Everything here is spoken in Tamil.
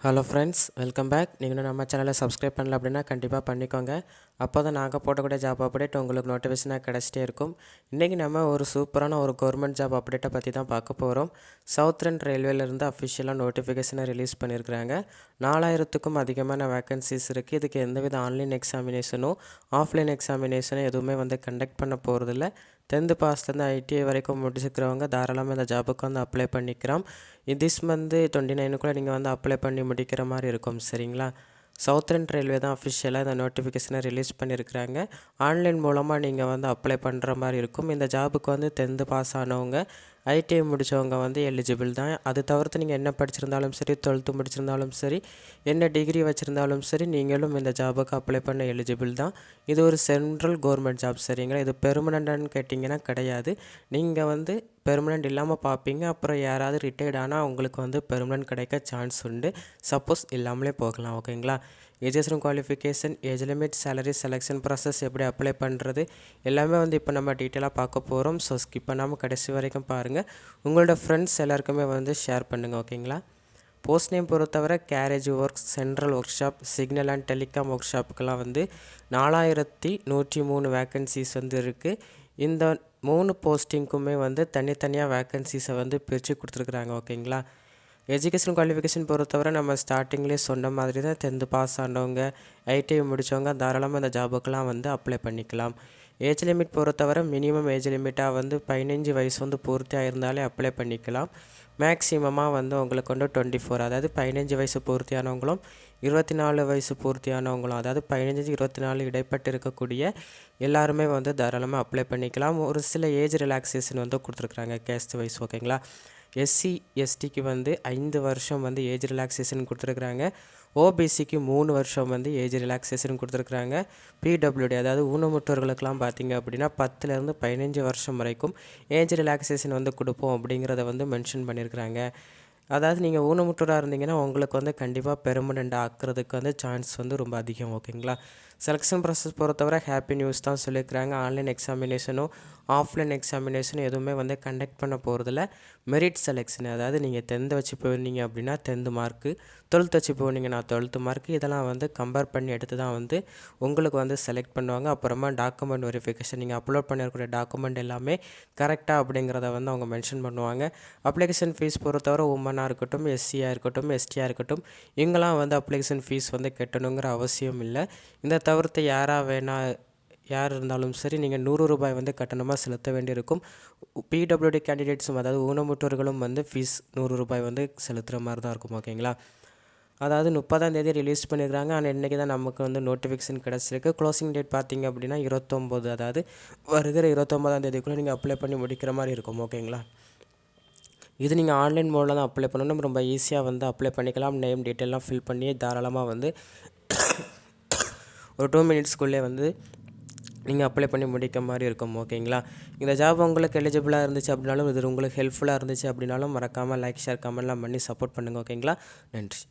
Hello friends, welcome back. நீங்கள் நம்ம சேனலை சப்ஸ்கிரைப் பண்ணல அப்படின்னா கண்டிப்பாக பண்ணிக்கோங்க. அப்போ தான் நாங்கள் போடக்கூடிய ஜாப் அப்டேட் உங்களுக்கு நோட்டிஃபிகேஷனாக கிடச்சிட்டே இருக்கும். இன்றைக்கி நம்ம ஒரு சூப்பரான ஒரு கவர்மெண்ட் ஜாப் அப்டேட்டை பற்றி தான் பார்க்க போகிறோம். சவுத்ரன் ரயில்வேலேருந்து அஃபிஷியலாக நோட்டிஃபிகேஷனை ரிலீஸ் பண்ணியிருக்கிறாங்க. 4000க்கும் அதிகமான வேக்கன்சிஸ் இருக்குது. இதுக்கு எந்தவித ஆன்லைன் எக்ஸாமினேஷனும் ஆஃப்லைன் எக்ஸாமினேஷனும் எதுவுமே கண்டக்ட் பண்ண போகிறதில்ல. 10th பாஸ்லேருந்து ITI வரைக்கும் முடிச்சுக்கிறவங்க தாராளமாக இந்த ஜாபுக்கு அப்ளை பண்ணிக்கலாம். திஸ் மந்த் 29க்குள்ளே நீங்கள் அப்ளை பண்ணி முடிக்கிற மாதிரி இருக்கும். சரிங்களா? சவுத்ரன் ரயில்வே தான் அஃபிஷியலாக இந்த நோட்டிஃபிகேஷனை ரிலீஸ் பண்ணியிருக்கிறாங்க. ஆன்லைன் மூலமாக நீங்கள் அப்ளை பண்ணுற மாதிரி இருக்கும். இந்த ஜாபுக்கு 10th பாஸ் ஆனவங்க, ITI முடித்தவங்க எலிஜிபிள் தான். அது தவிர்த்து நீங்கள் என்ன படிச்சிருந்தாலும் சரி, 12th முடிச்சிருந்தாலும் சரி, என்ன டிகிரி வச்சுருந்தாலும் சரி, நீங்களும் இந்த ஜாபுக்கு அப்ளை பண்ண எலிஜிபிள் தான். இது ஒரு சென்ட்ரல் கவர்மெண்ட் ஜாப். சரிங்களா? இது பெர்மனண்ட்டான்னு கேட்டிங்கன்னா கிடையாது. நீங்கள் பெர்மனெண்ட் இல்லாமல் பார்ப்பீங்க. அப்புறம் யாராவது ரிட்டையர்ட் ஆனால் உங்களுக்கு பெர்மனெண்ட் கிடைக்க சான்ஸ் உண்டு. சப்போஸ் இல்லாமலே போகலாம். ஓகேங்களா? Education qualification, age limit, salary, selection process, எப்படி அப்ளை பண்ணுறது எல்லாமே இப்போ நம்ம டீட்டெயிலாக பார்க்க போகிறோம். ஸோ ஸ்கிப் பண்ணாமல் கடைசி வரைக்கும் பாருங்கள். உங்களோட ஃப்ரெண்ட்ஸ் எல்லாருக்குமே ஷேர் பண்ணுங்கள். ஓகேங்களா? போஸ்ட் நேம் பொறுத்தவரை garage work, central work shop, signal and telecom work ஷாப்புக்கெல்லாம் 4103 வேக்கன்சிஸ் இருக்குது. இந்த 3 போஸ்டிங்க்குமே தனித்தனியாக வேக்கன்சிஸை பிரித்து கொடுத்துருக்குறாங்க. ஓகேங்களா? எஜுகேஷன் குவாலிஃபிகேஷன் பொறுத்தவரை நம்ம ஸ்டார்டிங்லேயே சொன்ன மாதிரி தான் 10th பாஸ் ஆனவங்க, ITI முடித்தவங்க தாராளமாக இந்த ஜாபுக்கெலாம் அப்ளை பண்ணிக்கலாம். ஏஜ் லிமிட் பொறுத்தவரை மினிமம் ஏஜ் லிமிட்டாக 15 வயசு பூர்த்தி ஆகிருந்தாலே அப்ளை பண்ணிக்கலாம். மேக்ஸிமமாக உங்களுக்கு 24, அதாவது 15 வயசு பூர்த்தியானவங்களும் 24 வயசு பூர்த்தியானவங்களும், அதாவது 15-24 இடைப்பட்டு இருக்கக்கூடிய எல்லாருமே தாராளமாக அப்ளை பண்ணிக்கலாம். ஒரு சில ஏஜ் ரிலாக்ஸேஷன் கொடுத்துருக்குறாங்க கேஸ்ட் வைஸ். ஓகேங்களா? SC STக்கு 5 வருஷம் ஏஜ் ரிலாக்ஸேஷன் கொடுத்துருக்குறாங்க. OBCக்கு 3 வருஷம் ஏஜ் ரிலாக்ஸேஷன் கொடுத்துருக்குறாங்க. PWD அதாவது ஊனமுற்றோர்களுக்கெல்லாம் பார்த்திங்க அப்படின்னா 10லேருந்து 15 வருஷம் வரைக்கும் ஏஜ் ரிலாக்ஸேஷன் கொடுப்போம் அப்படிங்கிறத மென்ஷன் பண்ணியிருக்கிறாங்க. அதாவது நீங்கள் ஊனமுற்றோராக இருந்தீங்கன்னா உங்களுக்கு கண்டிப்பாக பெர்மனெண்ட் ஆக்கிறதுக்கு சான்ஸ் ரொம்ப அதிகம். ஓகேங்களா? செலெக்ஷன் ப்ராசஸ் பொறுத்தவரை ஹாப்பி நியூஸ் தான் சொல்லியிருக்கிறாங்க. ஆன்லைன் எக்ஸாமினேஷனும் ஆஃப்லைன் எக்ஸாமினேஷனும் எதுவுமே உங்களுக்கு பண்ண போகிறதில்ல. மெரிட் செலெக்ஷன், அதாவது நீங்கள் 10th வச்சு போயிருந்தீங்க அப்படின்னா 10th மார்க்கு, 12th வச்சு போனீங்கன்னா 12th மார்க்கு, இதெல்லாம் கம்பேர் பண்ணி எடுத்து தான் உங்களுக்கு செலக்ட் பண்ணுவாங்க. அப்புறமா டாக்குமெண்ட் வெரிஃபிகேஷன், நீங்கள் அப்லோட் பண்ணியிருக்கிற டாக்குமெண்ட் எல்லாமே கரெக்டாக அப்படிங்கிறத அவங்க மென்ஷன் பண்ணுவாங்க. அப்ளிகேஷன் ஃபீஸ் பொறுத்தவரை உமனாக இருக்கட்டும், SCயாக இருக்கட்டும், STயாக இருக்கட்டும், இவங்களாம் அப்ளிகேஷன் ஃபீஸ் கட்டணுங்கிற அவசியம் இல்லை. இந்த தவிர்த்து யார் இருந்தாலும் சரி, நீங்கள் 100 ரூபாய் கட்டணமாக செலுத்த வேண்டியிருக்கும். PWD கேண்டிடேட்ஸும், அதாவது ஊனமுற்றோர்களும் ஃபீஸ் 100 ரூபாய் செலுத்துகிற மாதிரி தான் இருக்கும். ஓகேங்களா? அதாவது 30ஆம் தேதி ரிலீஸ் பண்ணியிருக்காங்க. ஆனால் இன்றைக்கி தான் நமக்கு நோட்டிஃபிகேஷன் கிடச்சிருக்கு. க்ளோசிங் டேட் பார்த்திங்க அப்படின்னா 29, அதாவது வருகிற 29ஆம் தேதிக்குள்ளே நீங்கள் அப்ளை பண்ணி முடிக்கிற மாதிரி இருக்கும். ஓகேங்களா? இது நீங்கள் ஆன்லைன் மோடில் தான் அப்ளை பண்ணணும். ரொம்ப ஈஸியாக அப்ளை பண்ணிக்கலாம். நேம் டீட்டெயிலாம் ஃபில் பண்ணி தாராளமாக ஒரு 2 மினிட்ஸ்க்குள்ளே நீங்கள் அப்ளை பண்ணி முடிக்க மாதிரி இருக்கும். ஓகேங்களா? இந்த ஜாப் உங்களுக்கு எலிஜிபிளாக இருந்துச்சு அப்படின்னாலும், இது உங்களுக்கு ஹெல்ப்ஃபுல்லாக இருந்துச்சு அப்படின்னாலும் மறக்காமல் லைக், ஷேர், கமெண்ட்லாம் பண்ணி சப்போர்ட் பண்ணுங்கள். ஓகேங்களா? நன்றி.